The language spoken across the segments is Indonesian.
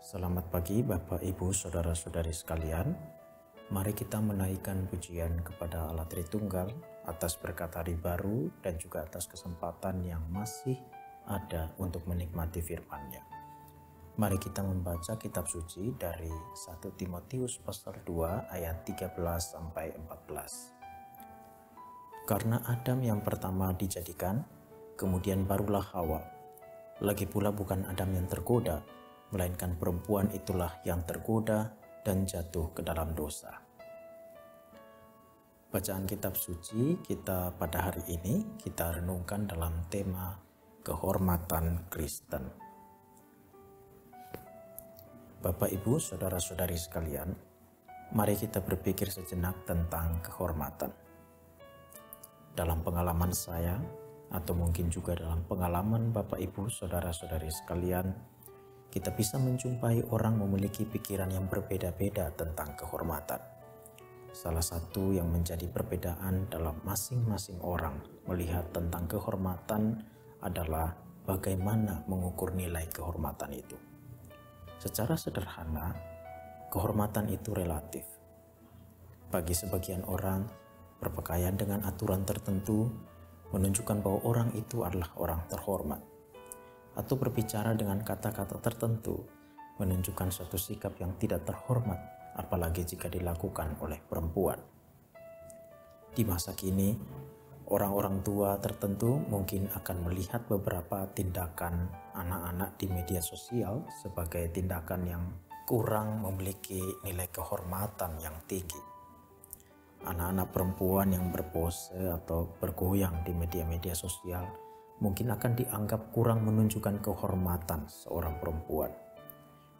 Selamat pagi Bapak Ibu Saudara-saudari sekalian. Mari kita menaikkan pujian kepada Allah Tritunggal atas berkat hari baru dan juga atas kesempatan yang masih ada untuk menikmati firman-Nya. Mari kita membaca kitab suci dari 1 Timotius pasal 2 ayat 13 sampai 14. Karena Adam yang pertama dijadikan, kemudian barulah Hawa. Lagi pula bukan Adam yang tergoda, melainkan perempuan itulah yang tergoda dan jatuh ke dalam dosa. Bacaan kitab suci kita pada hari ini kita renungkan dalam tema kehormatan Kristen. Bapak Ibu Saudara-saudari sekalian, mari kita berpikir sejenak tentang kehormatan. Dalam pengalaman saya, atau mungkin juga dalam pengalaman Bapak Ibu Saudara-saudari sekalian, kita bisa menjumpai orang memiliki pikiran yang berbeda-beda tentang kehormatan. Salah satu yang menjadi perbedaan dalam masing-masing orang melihat tentang kehormatan adalah bagaimana mengukur nilai kehormatan itu. Secara sederhana, kehormatan itu relatif. Bagi sebagian orang, berpakaian dengan aturan tertentu menunjukkan bahwa orang itu adalah orang terhormat. Atau berbicara dengan kata-kata tertentu menunjukkan suatu sikap yang tidak terhormat, apalagi jika dilakukan oleh perempuan. Di masa kini, orang-orang tua tertentu mungkin akan melihat beberapa tindakan anak-anak di media sosial sebagai tindakan yang kurang memiliki nilai kehormatan yang tinggi. Anak-anak perempuan yang berpose atau bergoyang di media-media sosial mungkin akan dianggap kurang menunjukkan kehormatan seorang perempuan.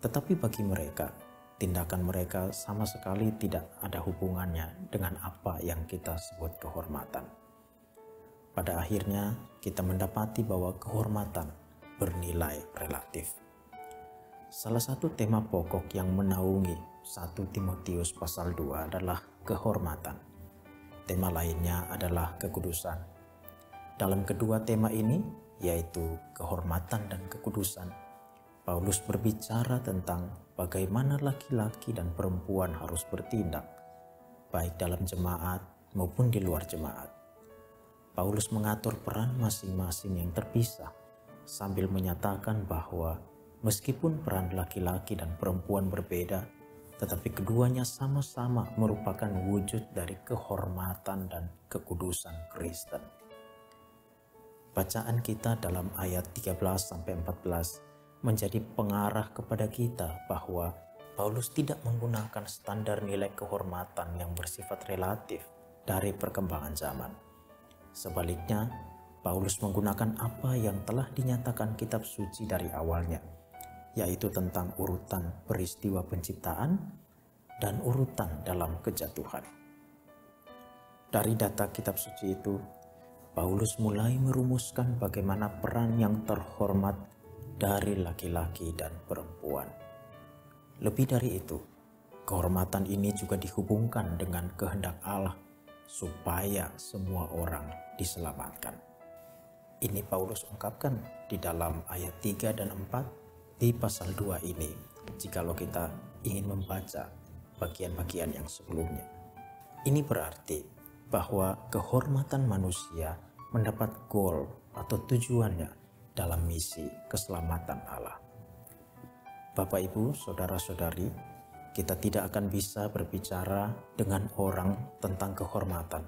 Tetapi bagi mereka, tindakan mereka sama sekali tidak ada hubungannya dengan apa yang kita sebut kehormatan. Pada akhirnya, kita mendapati bahwa kehormatan bernilai relatif. Salah satu tema pokok yang menaungi 1 Timotius pasal 2 adalah kehormatan. Tema lainnya adalah kekudusan. Dalam kedua tema ini, yaitu kehormatan dan kekudusan, Paulus berbicara tentang bagaimana laki-laki dan perempuan harus bertindak, baik dalam jemaat maupun di luar jemaat. Paulus mengatur peran masing-masing yang terpisah, sambil menyatakan bahwa meskipun peran laki-laki dan perempuan berbeda, tetapi keduanya sama-sama merupakan wujud dari kehormatan dan kekudusan Kristen. Bacaan kita dalam ayat 13-14 menjadi pengarah kepada kita bahwa Paulus tidak menggunakan standar nilai kehormatan yang bersifat relatif dari perkembangan zaman. Sebaliknya, Paulus menggunakan apa yang telah dinyatakan kitab suci dari awalnya, yaitu tentang urutan peristiwa penciptaan dan urutan dalam kejatuhan. Dari data kitab suci itu, Paulus mulai merumuskan bagaimana peran yang terhormat dari laki-laki dan perempuan. Lebih dari itu, kehormatan ini juga dihubungkan dengan kehendak Allah supaya semua orang diselamatkan. Ini Paulus ungkapkan di dalam ayat 3 dan 4 di pasal 2 ini, jikalau kita ingin membaca bagian-bagian yang sebelumnya. Ini berarti bahwa kehormatan manusia mendapat goal atau tujuannya dalam misi keselamatan Allah. Bapak Ibu, saudara-saudari, kita tidak akan bisa berbicara dengan orang tentang kehormatan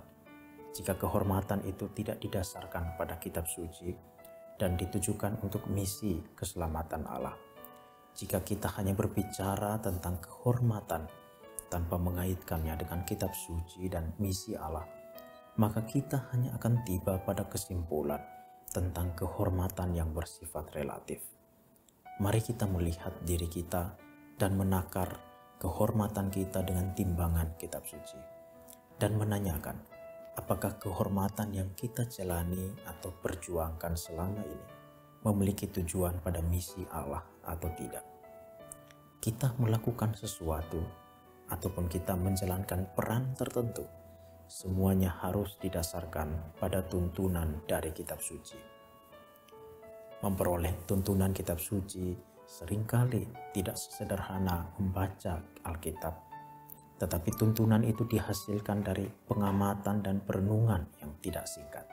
jika kehormatan itu tidak didasarkan pada kitab suci dan ditujukan untuk misi keselamatan Allah. Jika kita hanya berbicara tentang kehormatan tanpa mengaitkannya dengan kitab suci dan misi Allah, maka kita hanya akan tiba pada kesimpulan tentang kehormatan yang bersifat relatif. Mari kita melihat diri kita dan menakar kehormatan kita dengan timbangan kitab suci dan menanyakan apakah kehormatan yang kita jalani atau perjuangkan selama ini memiliki tujuan pada misi Allah atau tidak. Kita melakukan sesuatu ataupun kita menjalankan peran tertentu, semuanya harus didasarkan pada tuntunan dari kitab suci. Memperoleh tuntunan kitab suci seringkali tidak sesederhana membaca Alkitab, tetapi tuntunan itu dihasilkan dari pengamatan dan perenungan yang tidak singkat.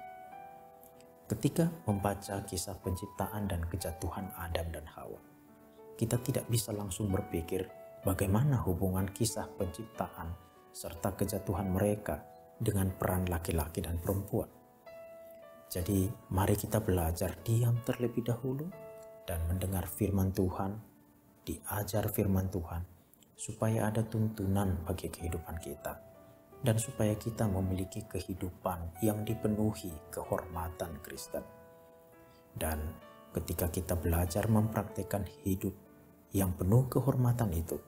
Ketika membaca kisah penciptaan dan kejatuhan Adam dan Hawa, kita tidak bisa langsung berpikir bagaimana hubungan kisah penciptaan serta kejatuhan mereka dengan peran laki-laki dan perempuan. Jadi, mari kita belajar diam terlebih dahulu dan mendengar firman Tuhan, diajar firman Tuhan, supaya ada tuntunan bagi kehidupan kita, dan supaya kita memiliki kehidupan yang dipenuhi kehormatan Kristen. Dan ketika kita belajar mempraktikkan hidup yang penuh kehormatan itu,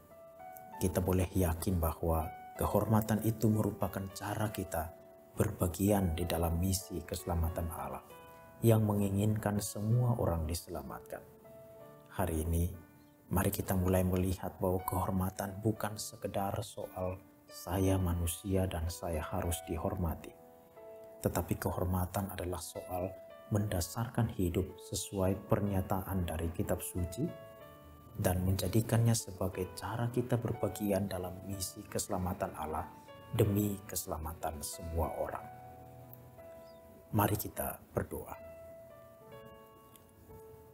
kita boleh yakin bahwa kehormatan itu merupakan cara kita berbagian di dalam misi keselamatan Allah yang menginginkan semua orang diselamatkan. Hari ini, mari kita mulai melihat bahwa kehormatan bukan sekedar soal saya manusia dan saya harus dihormati. Tetapi kehormatan adalah soal mendasarkan hidup sesuai pernyataan dari kitab suci dan menjadikannya sebagai cara kita berbagian dalam misi keselamatan Allah demi keselamatan semua orang. Mari kita berdoa.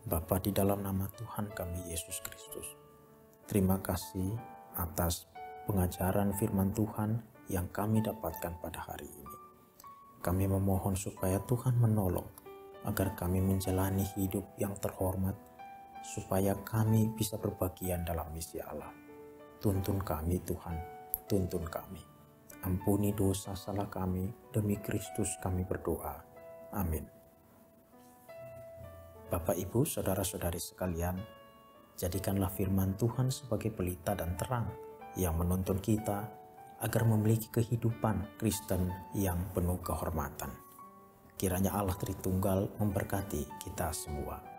Bapa, di dalam nama Tuhan kami Yesus Kristus, terima kasih atas pengajaran firman Tuhan yang kami dapatkan pada hari ini. Kami memohon supaya Tuhan menolong agar kami menjalani hidup yang terhormat, supaya kami bisa berbagian dalam misi Allah. Tuntun kami Tuhan, tuntun kami. Ampuni dosa salah kami, demi Kristus kami berdoa. Amin. Bapak, Ibu, saudara-saudari sekalian, jadikanlah firman Tuhan sebagai pelita dan terang yang menuntun kita agar memiliki kehidupan Kristen yang penuh kehormatan. Kiranya Allah Tritunggal memberkati kita semua.